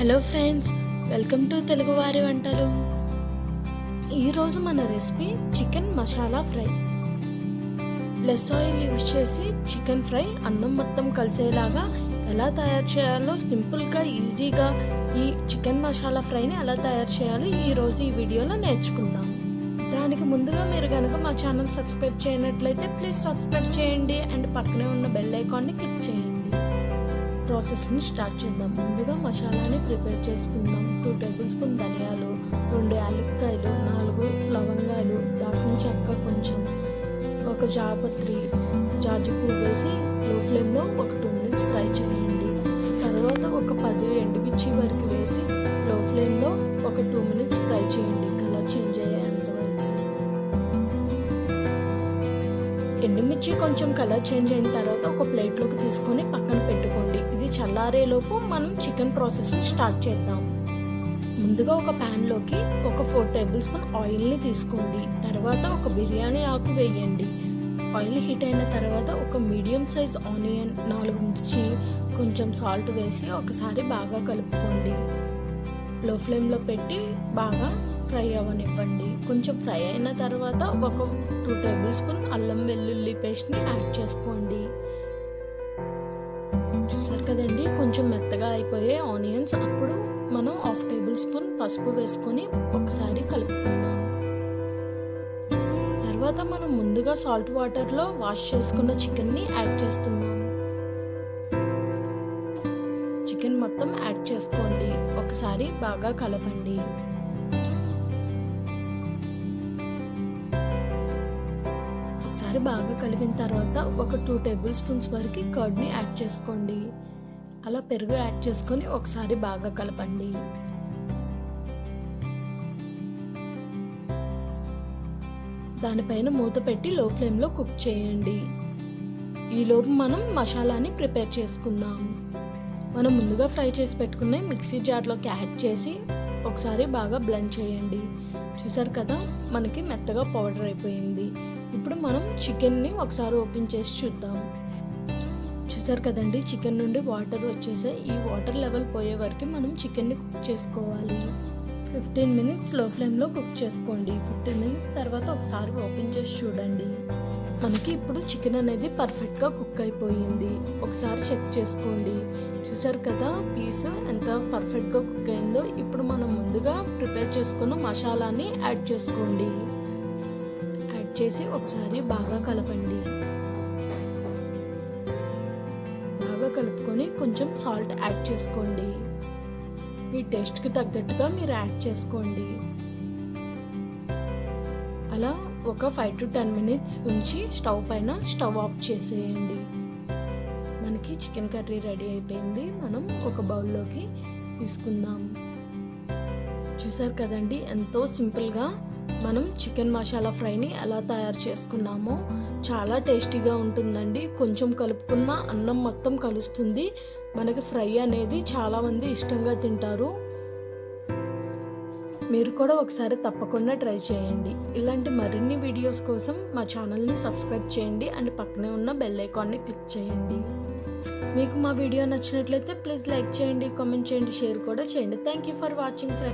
Hello friends, welcome to Telugu వారి వంటలు. ఈరోజు మన recipe chicken masala fry. Less oil use చేసి చికెన్ ఫ్రై అన్నం మొత్తం కలిసేలాగా ఎలా తయారు చేయాలో సింపుల్గా ఈజీగా ఈ చికెన్ మసాలా ఫ్రైని ఎలా తయారు చేయాలో ఈరోజు ఈ వీడియోలో నేర్చుకుందాం. దానికి ముందుగా మీరు కనుక మా ఛానల్ సబ్స్క్రైబ్ చేయనట్లయితే ప్లీజ్ సబ్స్క్రైబ్ చేయండి అండ్ పక్కనే ఉన్న బెల్ ఐకాన్ని క్లిక్ చేయండి. ప్రాసెస్ని స్టార్ట్ చేద్దాం. ముందుగా మసాలాని ప్రిపేర్ చేసుకుందాం. 2 టేబుల్ స్పూన్ ధనియాలు, 2 యాలక్కాయలు, 4 లవంగాలు, దాల్చిన చెక్క కొంచెం, ఒక జాపత్రి, జాజి పువ్వు వేసి లో ఫ్లేమ్లో ఒక 2 మినిట్స్ ఫ్రై చేయండి. తర్వాత ఒక 10 ఎండుమిర్చి వరకు వేసి లో ఫ్లేమ్లో ఒక 2 మినిట్స్ ఫ్రై చేయండి, కలర్ చేంజ్ అయ్యేంత వరకు. ఎండుమిర్చి కొంచెం కలర్ చేంజ్ అయిన తర్వాత ఒక ప్లేట్లోకి తీసుకొని పక్కన పెట్టుకోండి. ఇది చల్లారేలోపు మనం చికెన్ ప్రాసెస్ని స్టార్ట్ చేద్దాం. ముందుగా ఒక ప్యాన్లోకి ఒక 4 టేబుల్ స్పూన్ ఆయిల్ని తీసుకోండి. తర్వాత ఒక బిర్యానీ ఆకు వేయండి. ఆయిల్ హీట్ అయిన తర్వాత ఒక మీడియం సైజ్ ఆనియన్, 4 మిర్చి, కొంచెం సాల్ట్ వేసి ఒకసారి బాగా కలుపుకోండి. లో ఫ్లేమ్లో పెట్టి బాగా ఫ్రై అవ్వనివ్వండి. కొంచెం ఫ్రై అయిన తర్వాత ఒక 2 టేబుల్ స్పూన్ అల్లం వెల్లుల్లి పేస్ట్ని యాడ్ చేసుకోండి. చూసారు కదండి, కొంచెం మెత్తగా అయిపోయే ఆనియన్స్. అప్పుడు మనం 1/2 టేబుల్ స్పూన్ పసుపు వేసుకొని ఒకసారి కలుపుకుందాం. తర్వాత మనం ముందుగా సాల్ట్ వాటర్లో వాష్ చేసుకున్న చికెన్ని యాడ్ చేస్తున్నాం. చికెన్ మొత్తం యాడ్ చేసుకోండి. ఒకసారి బాగా కలపండి. ఒకసారి బాగా కలిపిన తర్వాత ఒక 2 టేబుల్ స్పూన్స్ వరకు కర్డ్ని యాడ్ చేసుకోండి. అలా పెరుగు యాడ్ చేసుకొని ఒకసారి బాగా కలపండి. దానిపైన మూత పెట్టి లో ఫ్లేమ్లో కుక్ చేయండి. ఈలోపు మనం మసాలాని ప్రిపేర్ చేసుకుందాం. మనం ముందుగా ఫ్రై చేసి పెట్టుకున్న మిక్సీ జార్లోకి యాడ్ చేసి ఒకసారి బాగా బ్లెండ్ చేయండి. చూసారు కదా, మనకి మెత్తగా పౌడర్ అయిపోయింది. ఇప్పుడు మనం చికెన్ని ఒకసారి ఓపెన్ చేసి చూద్దాం. చూసారు కదండి, చికెన్ నుండి వాటర్ వచ్చేసాయి. ఈ వాటర్ లెవెల్ పోయే వరకు మనం చికెన్ని కుక్ చేసుకోవాలి. 15 మినిట్స్ లో ఫ్లేమ్లో కుక్ చేసుకోండి. 15 మినిట్స్ తర్వాత ఒకసారి ఓపెన్ చేసి చూడండి. మనకి ఇప్పుడు చికెన్ అనేది పర్ఫెక్ట్గా కుక్ అయిపోయింది. ఒకసారి చెక్ చేసుకోండి. చూసారు కదా, పీస్ ఎంత పర్ఫెక్ట్గా కుక్ అయిందో. ఇప్పుడు మనం ముందుగా ప్రిపేర్ చేసుకున్న మసాలాని యాడ్ చేసుకోండి. యాడ్ చేసి ఒకసారి బాగా కలపండి. బాగా కలుపుకొని కొంచెం సాల్ట్ యాడ్ చేసుకోండి. మీ టేస్ట్కి తగ్గట్టుగా మీరు యాడ్ చేసుకోండి. అలా ఒక 5 to 10 మినిట్స్ ఉంచి స్టవ్ పైన స్టవ్ ఆఫ్ చేసేయండి. మనకి చికెన్ కర్రీ రెడీ అయిపోయింది. మనం ఒక బౌల్లోకి తీసుకుందాం. చూసారు కదండి, ఎంతో సింపుల్గా మనం చికెన్ మసాలా ఫ్రైని ఎలా తయారు చేసుకున్నామో. చాలా టేస్టీగా ఉంటుందండి. కొంచెం కలుపుకున్న అన్నం మొత్తం కలుస్తుంది. మనకి ఫ్రై అనేది చాలామంది ఇష్టంగా తింటారు. మీరు కూడా ఒకసారి తప్పకుండా ట్రై చేయండి. ఇలాంటి మరిన్ని వీడియోస్ కోసం మా ఛానల్ని సబ్స్క్రైబ్ చేయండి అండ్ పక్కనే ఉన్న బెల్ ఐకాన్ని క్లిక్ చేయండి. మీకు మా వీడియో నచ్చినట్లయితే ప్లీజ్ లైక్ చేయండి, కామెంట్ చేయండి, షేర్ కూడా చేయండి. Thank you for watching friends.